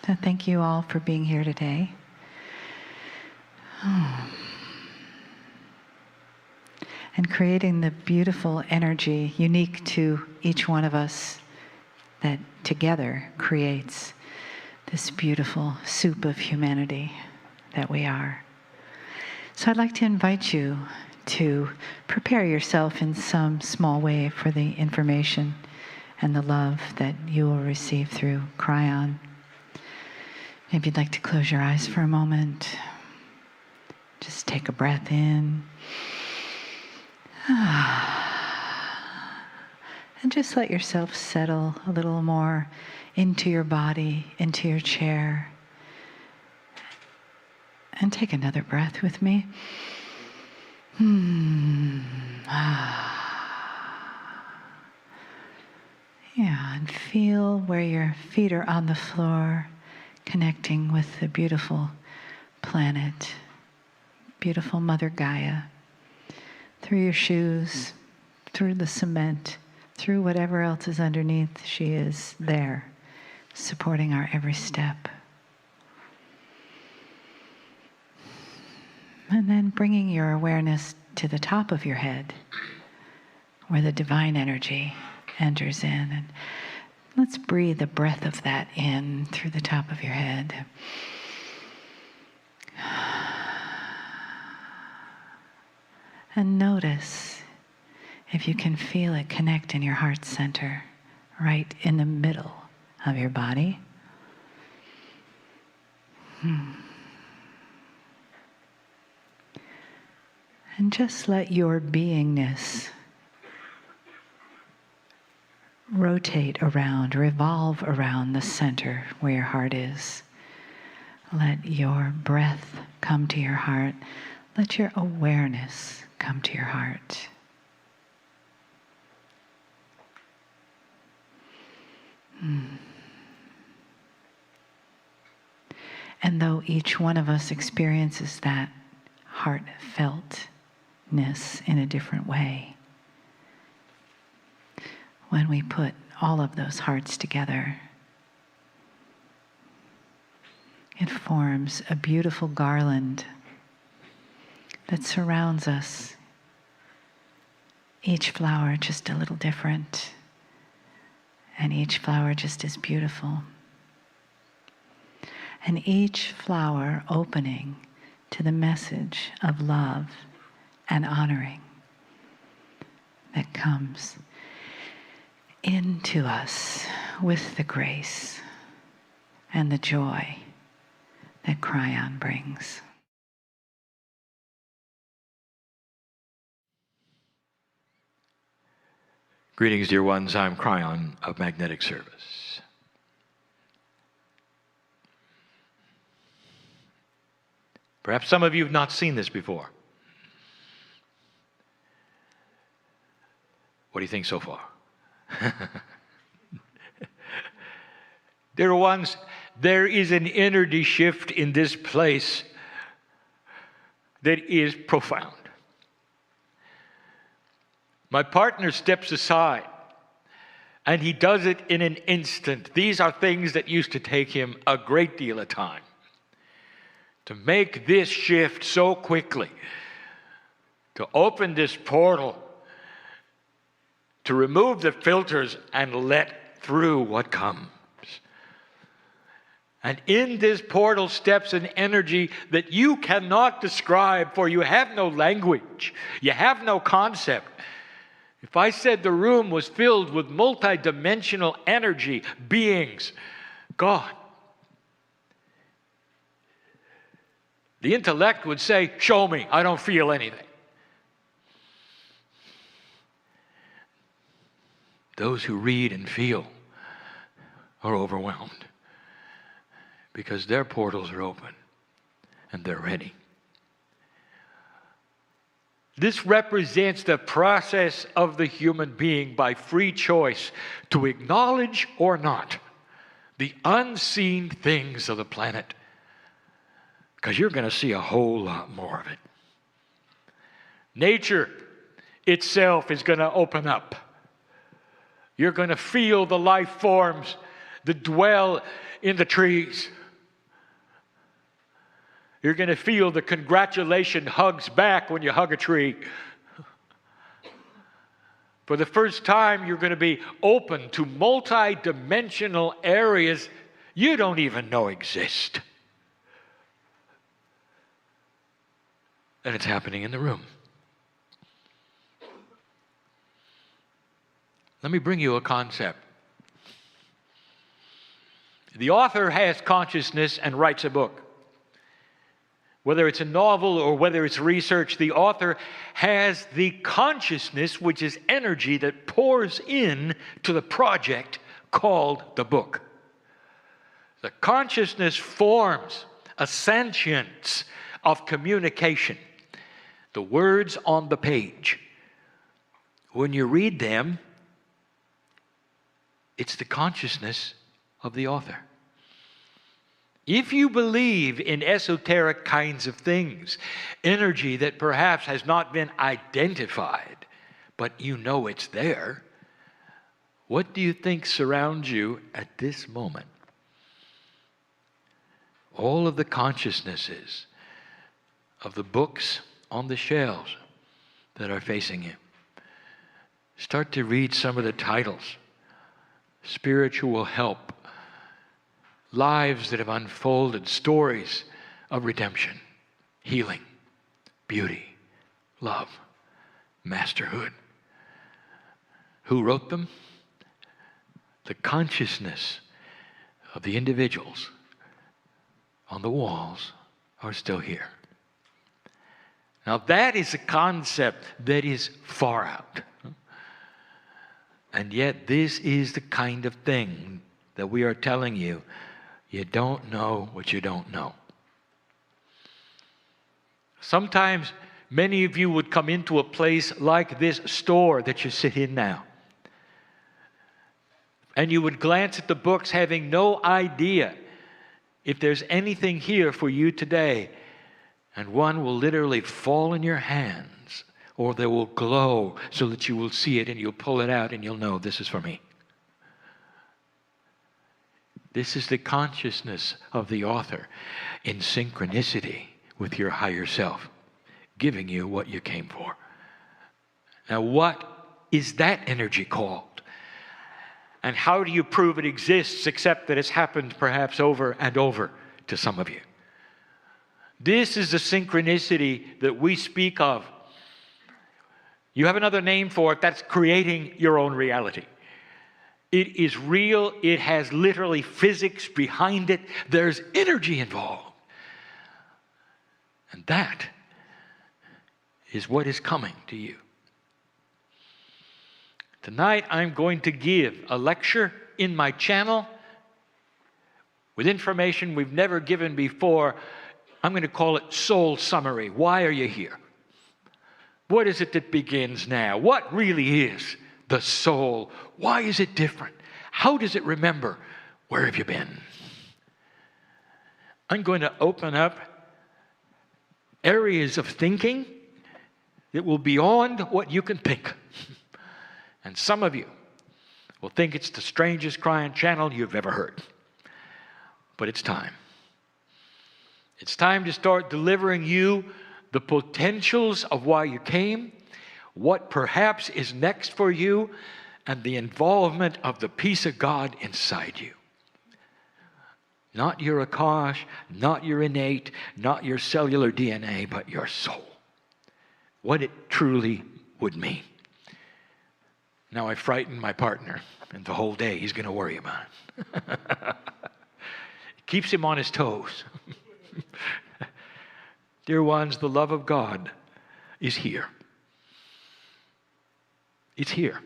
So thank you all for being here today. And creating the beautiful energy unique to each one of us that together creates this beautiful soup of humanity that we are. So I'd like to invite you to prepare yourself in some small way for the information and the love that you will receive through Kryon. Maybe you'd like to close your eyes for a moment. Just take a breath in. And just let yourself settle a little more into your body, into your chair. And take another breath with me. Yeah, and feel where your feet are on the floor, connecting with the beautiful planet, beautiful Mother Gaia, through your shoes, through the cement, through whatever else is underneath. She is there, supporting our every step. And then bringing your awareness to the top of your head, where the divine energy enters in. And let's breathe a breath of that in through the top of your head. And notice if you can feel it connect in your heart center, right in the middle of your body. And just let your beingness rotate around, revolve around the center where your heart is. Let your breath come to your heart. Let your awareness come to your heart. And though each one of us experiences that heartfeltness in a different way, when we put all of those hearts together, it forms a beautiful garland that surrounds us. Each flower just a little different, and each flower just as beautiful. And each flower opening to the message of love and honoring that comes into us with the grace and the joy that Kryon brings. Greetings, dear ones. I'm Kryon of Magnetic Service. Perhaps some of you have not seen this before. What do you think so far? Dear ones, there is an energy shift in this place that is profound. My partner steps aside, and he does it in an instant. These are things that used to take him a great deal of time. To make this shift so quickly, to open this portal, to remove the filters and let through what comes. And in this portal steps an energy that you cannot describe, for you have no language, you have no concept. If I said the room was filled with multidimensional energy, beings, God, the intellect would say, show me, I don't feel anything. Those who read and feel are overwhelmed because their portals are open and they're ready. This represents the process of the human being by free choice to acknowledge or not the unseen things of the planet, because you're going to see a whole lot more of it. Nature itself is going to open up. You're going to feel the life forms that dwell in the trees. You're going to feel the congratulation hugs back when you hug a tree. For the first time, you're going to be open to multi-dimensional areas you don't even know exist. And it's happening in the room. Let me bring you a concept. The author has consciousness and writes a book. Whether it's a novel or whether it's research, the author has the consciousness, which is energy that pours in to the project called the book. The consciousness forms a sentience of communication. The words on the page, when you read them, it's the consciousness of the author. If you believe in esoteric kinds of things, energy that perhaps has not been identified, but you know it's there, what do you think surrounds you at this moment? All of the consciousnesses of the books on the shelves that are facing you. Start to read some of the titles. Spiritual help. Lives that have unfolded, stories of redemption, healing, beauty, love, masterhood. Who wrote them? The consciousness of the individuals on the walls are still here. Now that is a concept that is far out. And yet this is the kind of thing that we are telling you. You don't know what you don't know. Sometimes many of you would come into a place like this store that you sit in now. And you would glance at the books having no idea if there's anything here for you today. And one will literally fall in your hands, or they will glow so that you will see it and you'll pull it out and you'll know this is for me. This is the consciousness of the author in synchronicity with your higher self, giving you what you came for. Now, what is that energy called? And how do you prove it exists except that it's happened perhaps over and over to some of you? This is the synchronicity that we speak of. You have another name for it, that's creating your own reality. It is real. It has literally physics behind it. There's energy involved. And that is what is coming to you. Tonight, I'm going to give a lecture in my channel with information we've never given before. I'm going to call it Soul Summary. Why are you here? What is it that begins now? What really is the soul? Why is it different? How does it remember? Where have you been? I'm going to open up areas of thinking that will be beyond what you can think. And some of you will think it's the strangest Kryon channel you've ever heard. But it's time. It's time to start delivering you the potentials of why you came, what perhaps is next for you, and the involvement of the peace of God inside you. Not your Akash, not your innate, not your cellular DNA, but your soul. What it truly would mean. Now I frightened my partner, and the whole day he's going to worry about it. It keeps him on his toes. Dear ones, the love of God is here. It's here.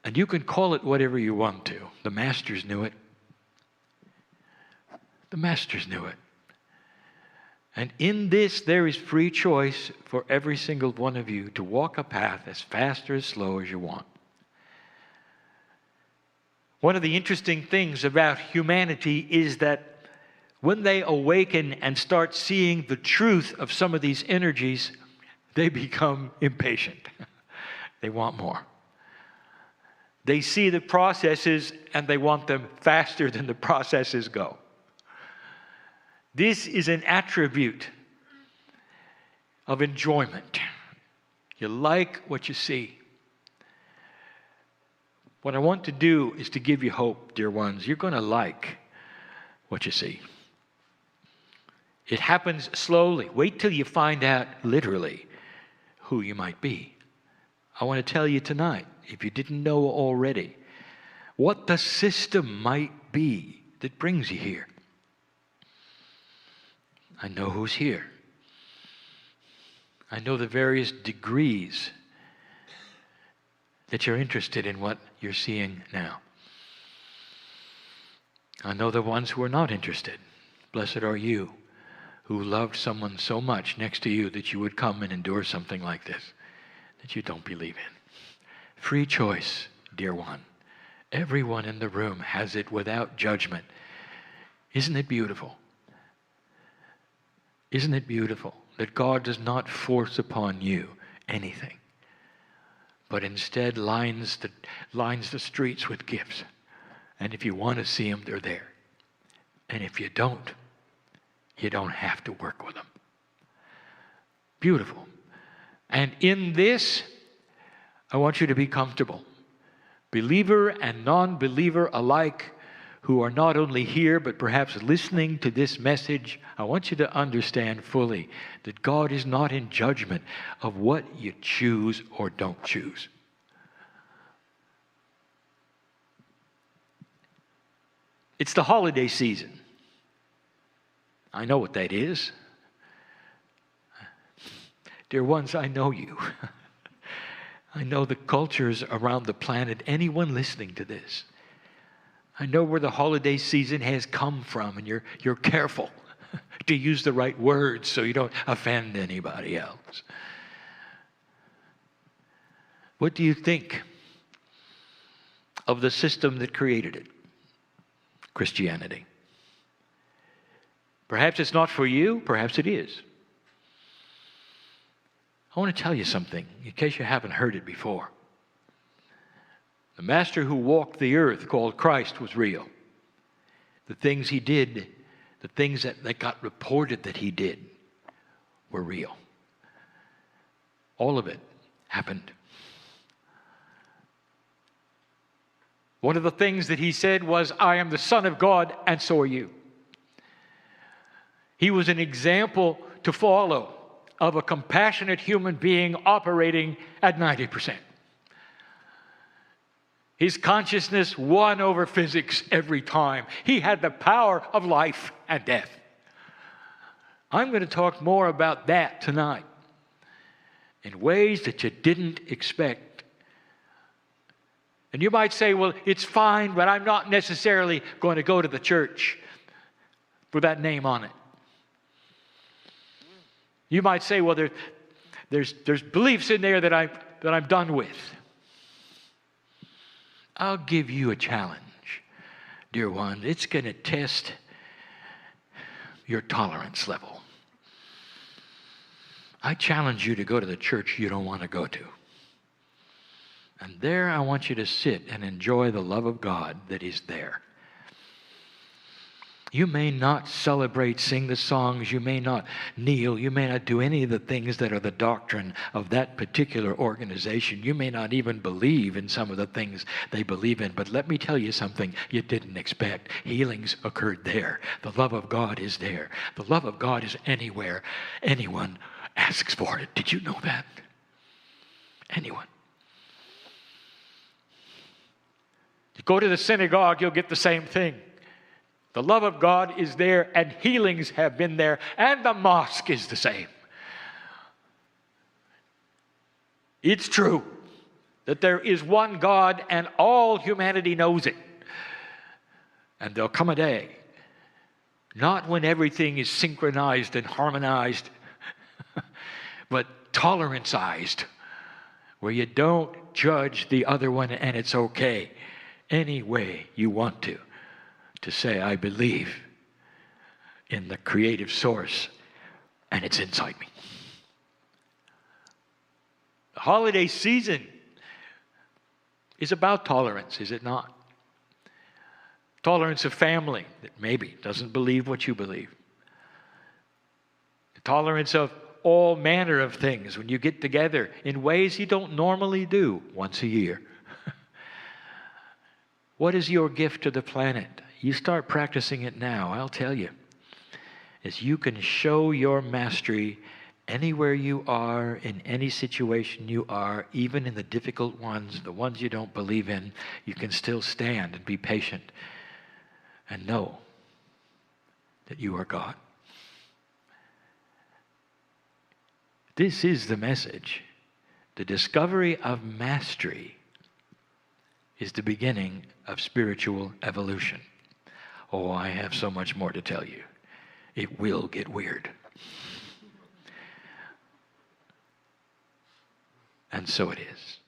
And you can call it whatever you want to. The masters knew it. The masters knew it. And in this, there is free choice for every single one of you to walk a path as fast or as slow as you want. One of the interesting things about humanity is that when they awaken and start seeing the truth of some of these energies, they become impatient. They want more. They see the processes and they want them faster than the processes go. This is an attribute of enjoyment. You like what you see. What I want to do is to give you hope, dear ones. You're going to like what you see. It happens slowly. Wait till you find out literally who you might be. I want to tell you tonight, if you didn't know already, what the system might be that brings you here. I know who's here. I know the various degrees that you're interested in what you're seeing now. I know the ones who are not interested. Blessed are you who loved someone so much next to you that you would come and endure something like this that you don't believe in. Free choice, dear one. Everyone in the room has it without judgment. Isn't it beautiful? Isn't it beautiful that God does not force upon you anything, but instead lines the streets with gifts. And if you want to see them, they're there. And if you don't have to work with them. Beautiful. And in this, I want you to be comfortable. Believer and non-believer alike, who are not only here, but perhaps listening to this message, I want you to understand fully that God is not in judgment of what you choose or don't choose. It's the holiday season. I know what that is. Dear ones, I know you. I know the cultures around the planet, anyone listening to this. I know where the holiday season has come from, and you're careful to use the right words so you don't offend anybody else. What do you think of the system that created it? Christianity. Perhaps it's not for you, perhaps it is. I want to tell you something, in case you haven't heard it before. The master who walked the earth, called Christ, was real. The things he did, the things that got reported that he did, were real. All of it happened. One of the things that he said was, I am the Son of God, and so are you. He was an example to follow of a compassionate human being operating at 90%. His consciousness won over physics every time. He had the power of life and death. I'm going to talk more about that tonight in ways that you didn't expect. And you might say, well, it's fine, but I'm not necessarily going to go to the church with that name on it. You might say, well, there's beliefs in there that I'm done with. I'll give you a challenge, dear one. It's going to test your tolerance level. I challenge you to go to the church you don't want to go to. And there I want you to sit and enjoy the love of God that is there. You may not celebrate, sing the songs, you may not kneel, you may not do any of the things that are the doctrine of that particular organization. You may not even believe in some of the things they believe in. But let me tell you something you didn't expect. Healings occurred there. The love of God is there. The love of God is anywhere anyone asks for it. Did you know that? Anyone. You go to the synagogue, you'll get the same thing. The love of God is there, and healings have been there, and the mosque is the same. It's true that there is one God, and all humanity knows it. And there'll come a day, not when everything is synchronized and harmonized, but toleranceized, where you don't judge the other one, and it's okay any way you want to say, I believe in the creative source, and it's inside me. The holiday season is about tolerance, is it not? Tolerance of family that maybe doesn't believe what you believe. The tolerance of all manner of things when you get together in ways you don't normally do once a year. What is your gift to the planet? You start practicing it now, I'll tell you. As you can show your mastery anywhere you are, in any situation you are, even in the difficult ones, the ones you don't believe in, you can still stand and be patient and know that you are God. This is the message. The discovery of mastery is the beginning of spiritual evolution. Oh, I have so much more to tell you. It will get weird. And so it is.